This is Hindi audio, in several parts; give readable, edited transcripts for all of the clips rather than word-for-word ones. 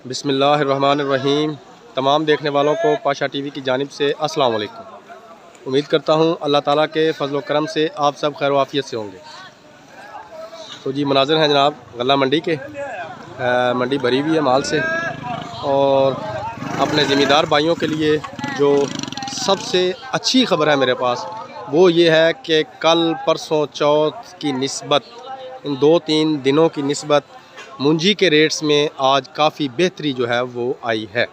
बिस्मिल्लाहिर्रहमानिर्रहीम। तमाम देखने वालों को पाशा टीवी की जानिब से अस्सलाम वालेकुम। उम्मीद करता हूँ अल्लाह ताला के फ़ज़ल व करम से आप सब खैर वाफ़ियत से होंगे। तो जी मनाज़िर हैं जनाब गल्ला मंडी के। मंडी भरी हुई है माल से और अपने ज़िम्मेदार भाइयों के लिए जो सबसे अच्छी ख़बर है मेरे पास वो ये है कि कल परसों चौथ की निस्बत इन 2-3 दिनों की निस्बत मुंजी के रेट्स में आज काफ़ी बेहतरी जो है वो आई है।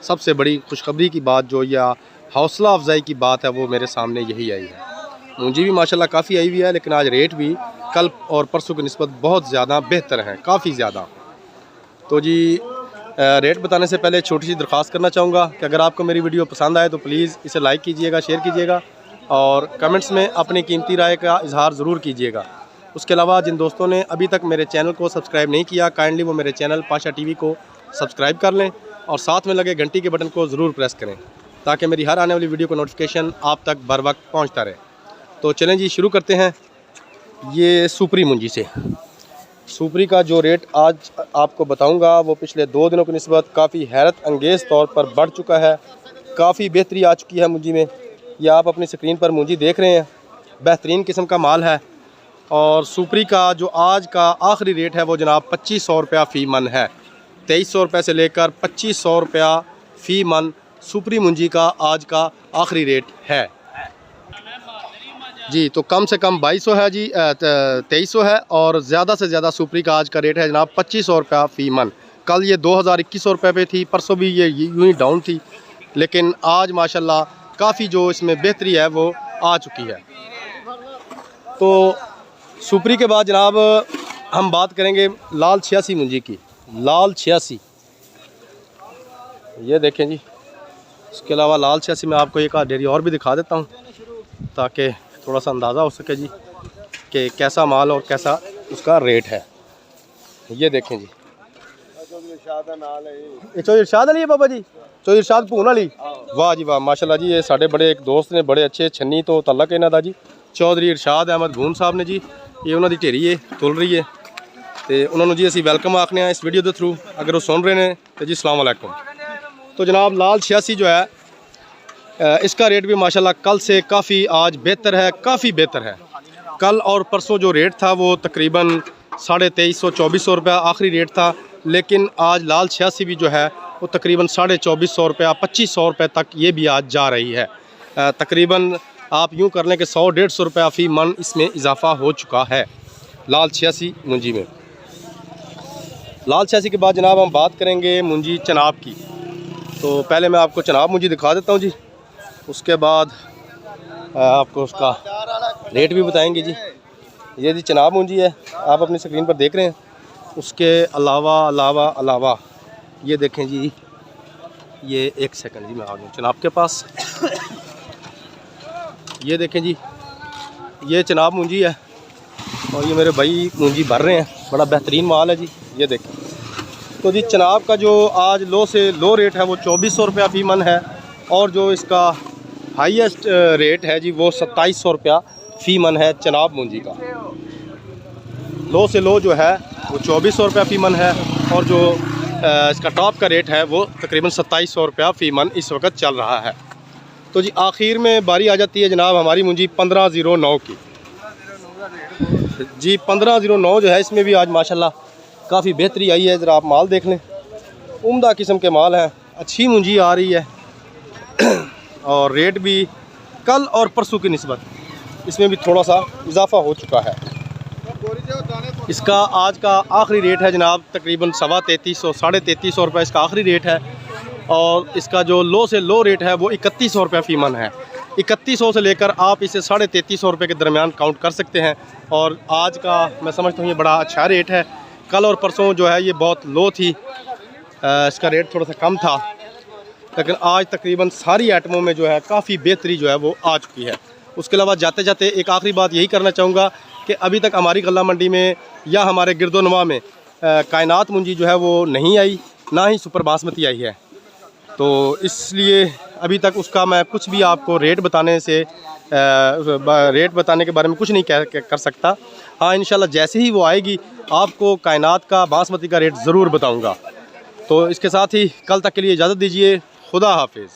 सबसे बड़ी खुशखबरी की बात जो या हौसला अफजाई की बात है वो मेरे सामने यही आई है। मुंजी भी माशाल्लाह काफ़ी आई हुई है, लेकिन आज रेट भी कल और परसों की निस्बत बहुत ज़्यादा बेहतर हैं, काफ़ी ज़्यादा। तो जी रेट बताने से पहले छोटी सी दरख्वास्त करना चाहूँगा कि अगर आपको मेरी वीडियो पसंद आए तो प्लीज़ इसे लाइक कीजिएगा, शेयर कीजिएगा और कमेंट्स में अपनी कीमती राय का इजहार ज़रूर कीजिएगा। उसके अलावा जिन दोस्तों ने अभी तक मेरे चैनल को सब्सक्राइब नहीं किया, काइंडली वो मेरे चैनल पाशा टीवी को सब्सक्राइब कर लें और साथ में लगे घंटी के बटन को ज़रूर प्रेस करें ताकि मेरी हर आने वाली वीडियो का नोटिफिकेशन आप तक बर वक्त पहुँचता रहे। तो चलें जी शुरू करते हैं। ये सुपरी मुंजी से सुपरी का जो रेट आज आपको बताऊंगा वो पिछले 2 दिनों की निस्बत काफ़ी हैरत अंगेज़ तौर पर बढ़ चुका है। काफ़ी बेहतरी आ चुकी है मुंजी में। ये आप अपनी स्क्रीन पर मुंजी देख रहे हैं, बेहतरीन किस्म का माल है। और सुपरी का जो आज का आखिरी रेट है वो जनाब 2500 रुपया फ़ी मन है। 2300 रुपये से लेकर 2500 रुपया फ़ी मन सुपरी मुंजी का आज का आखिरी रेट है जी। तो कम से कम 2200 है जी, 2300 है और ज़्यादा से ज़्यादा सुपरी का आज का रेट है जनाब 2500 रुपया फ़ी मन। कल ये 2100 रुपये पे थी, परसों भी ये यूँ ही डाउन थी, लेकिन आज माशाल्लाह काफ़ी जो इसमें बेहतरी है वो आ चुकी है। तो सुपरी के बाद जनाब हम बात करेंगे लाल 86 मुंजी की। लाल 86 ये देखें जी। इसके अलावा लाल 86 में आपको एक डेरी और भी दिखा देता हूँ ताकि थोड़ा सा अंदाज़ा हो सके जी कि कैसा माल और कैसा उसका रेट है। ये देखें जी, चो इरशाद अली है बाबा जी, चो इरशाद भून अली। वाह जी वाह, माशाल्लाह जी। ये साढ़े बड़े एक दोस्त ने बड़े अच्छे छन्नी तो तलक इन्हों का जी, चौधरी इरशाद अहमद भून साहब ने जी। ये उन्होंने ढेरी है तुल रही है तो उन्होंने जी असी वैलकम आखने इस वीडियो के थ्रू, अगर वो सुन रहे हैं तो जी अस्सलाम वालेकुम। तो जनाब लाल 86 जो है इसका रेट भी माशाल्लाह कल से काफ़ी आज बेहतर है, काफ़ी बेहतर है। कल और परसों जो रेट था वो तकरीबन 2350-2400 रुपया आखिरी रेट था, लेकिन आज लाल 86 भी जो है वो तकरीबन 2450 रुपया 2500 रुपये तक ये भी आज जा रही है। तकरीबन आप यूँ कर लें कि 100-150 रुपया फ़ी मन इसमें इजाफ़ा हो चुका है लाल 86 मुंजी में। लाल 86 के बाद जनाब हम बात करेंगे मुंजी चनाब की। तो पहले मैं आपको चनाब मुंजी दिखा देता हूँ जी, उसके बाद आपको उसका रेट भी बताएंगे जी। ये जी चनाब मुंजी है, आप अपनी स्क्रीन पर देख रहे हैं। उसके अलावा ये देखें जी, ये एक सेकंड जी मैं आ गया चनाब के पास। ये देखें जी, ये चनाब मुंजी है और ये मेरे भाई मुंजी भर रहे हैं, बड़ा बेहतरीन माल है जी। ये देखें। तो जी चनाब का जो आज लो से लो रेट है वो 2400 रुपया फ़ी मन है और जो इसका हाईएस्ट रेट है जी वो 2700 रुपया फ़ी मन है चनाब मुंजी का। लो से लो जो है वो 2400 रुपया फ़ी मन है और जो इसका टॉप का रेट है वो तकरीबन 2700 रुपया फ़ी मन इस वक्त चल रहा है। तो जी आखिर में बारी आ जाती है जनाब हमारी मुंजी 1509 की जी। 1509 जो है इसमें भी आज माशाल्लाह काफ़ी बेहतरी आई है। ज़रा आप माल देख लें, उम्दा किस्म के माल हैं, अच्छी मुंजी आ रही है और रेट भी कल और परसों की निस्बत इसमें भी थोड़ा सा इजाफ़ा हो चुका है। इसका आज का आखिरी रेट है जनाब तकरीबन 3350-3350 रुपये इसका आखिरी रेट है और इसका जो लो से लो रेट है वो 3100 रुपये फ़ी मन है। 3100 से लेकर आप इसे 3350 रुपये के दरमियान काउंट कर सकते हैं और आज का मैं समझता हूँ ये बड़ा अच्छा रेट है। कल और परसों जो है ये बहुत लो थी, इसका रेट थोड़ा सा कम था, लेकिन आज तकरीबन सारी आइटमों में जो है काफ़ी बेहतरी जो है वो आ चुकी है। उसके अलावा जाते जाते एक आखिरी बात यही करना चाहूँगा कि अभी तक हमारी गल्ला मंडी में या हमारे गिरदोनवा में कायनात मुंजी जो है वो नहीं आई, ना ही सुपर बासमती आई है। तो इसलिए अभी तक उसका मैं कुछ भी आपको रेट बताने के बारे में कुछ नहीं कर सकता। हाँ इंशाल्लाह जैसे ही वो आएगी आपको कायनात का बासमती का रेट ज़रूर बताऊंगा। तो इसके साथ ही कल तक के लिए इजाज़त दीजिए। खुदा हाफिज़।